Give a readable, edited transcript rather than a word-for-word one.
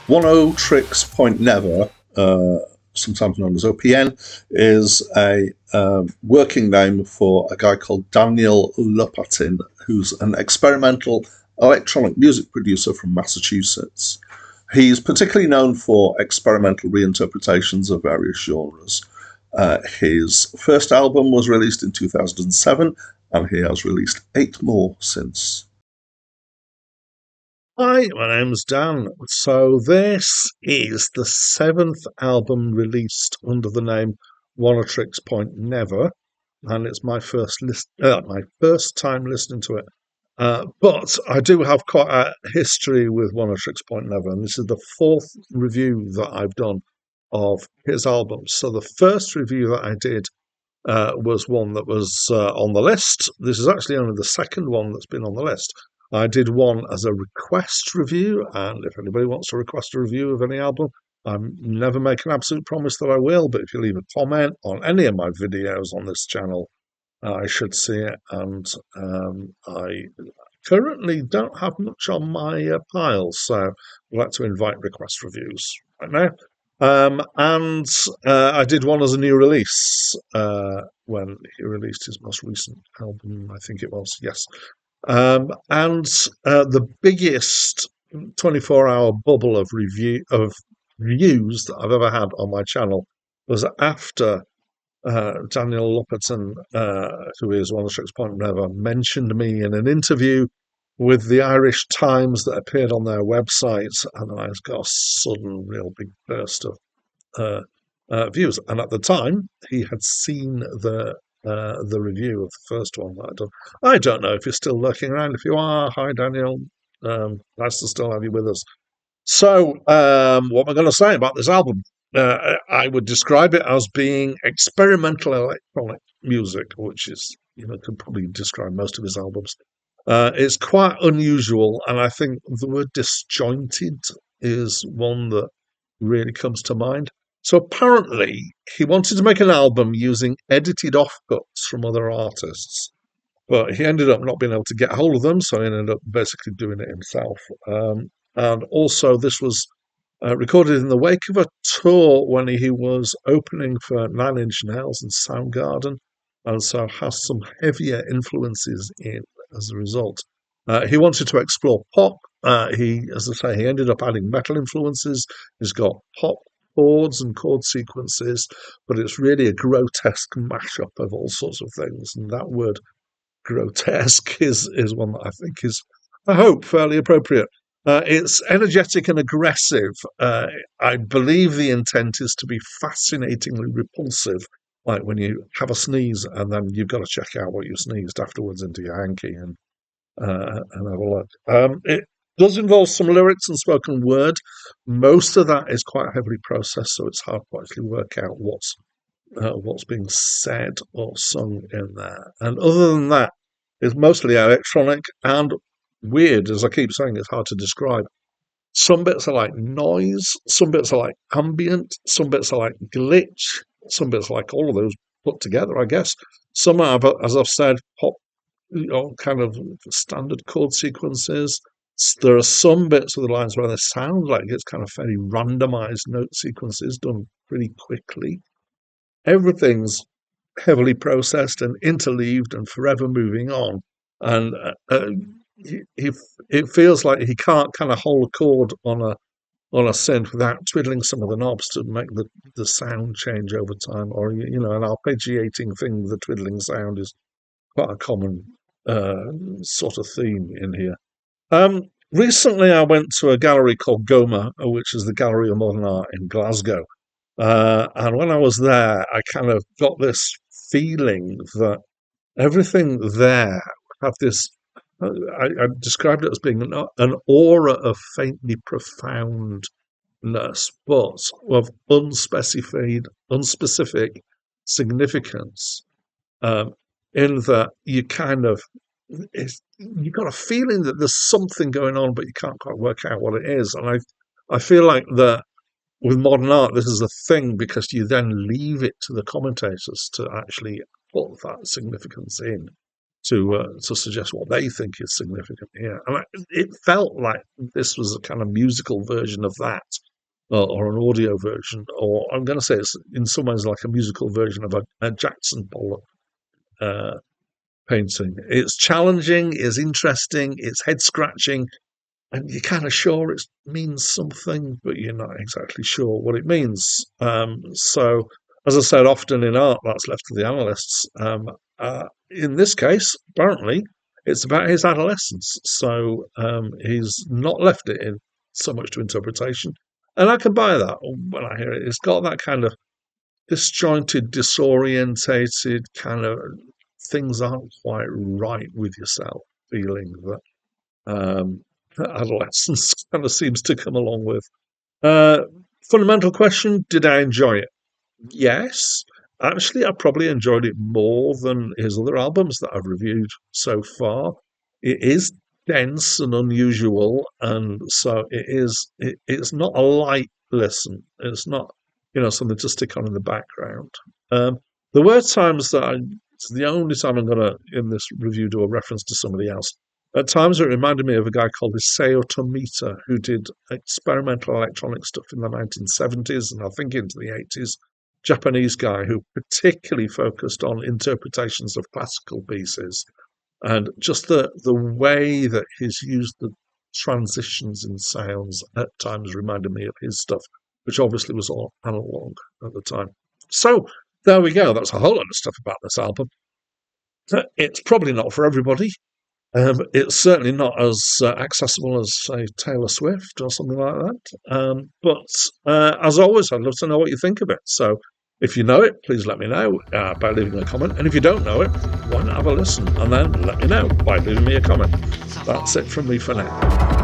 Oneohtrix Point Never, sometimes known as OPN, is a working name for a guy called Daniel Lopatin, who's an experimental electronic music producer from Massachusetts. He's particularly known for experimental reinterpretations of various genres. His first album was released in 2007, and he has released 8 more since. Hi, my name's Dan. So this is the 7th album released under the name Oneohtrix Point Never, and it's my first time listening to it. But I do have quite a history with Oneohtrix Point Never, and this is the 4th review that I've done of his albums. So the first review that I did was one that was on the list. This is actually only the second one that's been on the list. I did one as a request review, and if anybody wants to request a review of any album, I never make an absolute promise that I will, but if you leave a comment on any of my videos on this channel, I should see it, and I currently don't have much on my pile, so I'd like to invite request reviews right now. And I did one as a new release when he released his most recent album, I think it was, yes. And the biggest 24-hour bubble of reviews that I've ever had on my channel was after Daniel Lopatin, who is Oneohtrix Point Never, mentioned me in an interview with the Irish Times that appeared on their website, and I got a sudden, real big burst of views. And at the time, he had seen the review of the first one that I'd done. I don't know if you're still lurking around. If you are, hi Daniel, nice to still have you with us. So, what am I going to say about this album? I would describe it as being experimental electronic music, which is, could probably describe most of his albums. It's quite unusual, and I think the word disjointed is one that really comes to mind. So apparently, he wanted to make an album using edited offcuts from other artists, but he ended up not being able to get hold of them, so he ended up basically doing it himself. And also, this was recorded in the wake of a tour when he was opening for Nine Inch Nails and Soundgarden, and so has some heavier influences in as a result. He wanted to explore pop. As I say, he ended up adding metal influences. He's got pop chords and chord sequences, but it's really a grotesque mashup of all sorts of things. And that word grotesque is one that I think is, I hope, fairly appropriate. It's energetic and aggressive. I believe the intent is to be fascinatingly repulsive, like when you have a sneeze and then you've got to check out what you sneezed afterwards into your hanky and have a look. It does involve some lyrics and spoken word. Most of that is quite heavily processed, so it's hard to actually work out what's being said or sung in there. And other than that, it's mostly electronic and weird. As I keep saying, it's hard to describe. Some bits are like noise, some bits are like ambient, some bits are like glitch, some bits are like all of those put together, I guess. Some are, as I've said, pop, kind of standard chord sequences. There are some bits of the lines where they sound like it's kind of very randomized note sequences done pretty quickly. Everything's heavily processed and interleaved and forever moving on. And it feels like he can't kind of hold a chord on a synth without twiddling some of the knobs to make the sound change over time. Or, an arpeggiating thing with the twiddling sound is quite a common sort of theme in here. Recently, I went to a gallery called Goma, which is the Gallery of Modern Art in Glasgow. And when I was there, I kind of got this feeling that everything there have this. I described it as being an aura of faintly profoundness, but of unspecific significance. In that you kind of you got a feeling that there's something going on, but you can't quite work out what it is. And I feel like that with modern art, this is a thing because you then leave it to the commentators to actually put that significance in. to suggest what they think is significant here. And it felt like this was a kind of musical version of that, or an audio version, or I'm going to say it's in some ways like a musical version of a Jackson Pollock painting. It's challenging, it's interesting, it's head scratching, and you're kind of sure it means something, but you're not exactly sure what it means. So, as I said, often in art, that's left to the analysts. In this case, apparently, it's about his adolescence. So he's not left it in so much to interpretation. And I can buy that when I hear it. It's got that kind of disjointed, disorientated kind of things aren't quite right with yourself feeling that adolescence kind of seems to come along with. Uh, Fundamental question: did I enjoy it? Yes. Actually, I probably enjoyed it more than his other albums that I've reviewed so far. It is dense and unusual, and so it's not a light listen. It's not, something to stick on in the background. There were times that it's the only time I'm going to, in this review, do a reference to somebody else. At times, it reminded me of a guy called Isao Tomita, who did experimental electronic stuff in the 1970s and I think into the 80s. Japanese guy who particularly focused on interpretations of classical pieces, and just the way that he's used the transitions in sounds at times reminded me of his stuff, which obviously was all analog at the time. So there we go. That's a whole lot of stuff about this album. It's probably not for everybody. It's certainly not as accessible as, say, Taylor Swift or something like that. But as always, I'd love to know what you think of it. So if you know it, please let me know by leaving a comment. And if you don't know it, why not have a listen? And then let me know by leaving me a comment. That's it from me for now.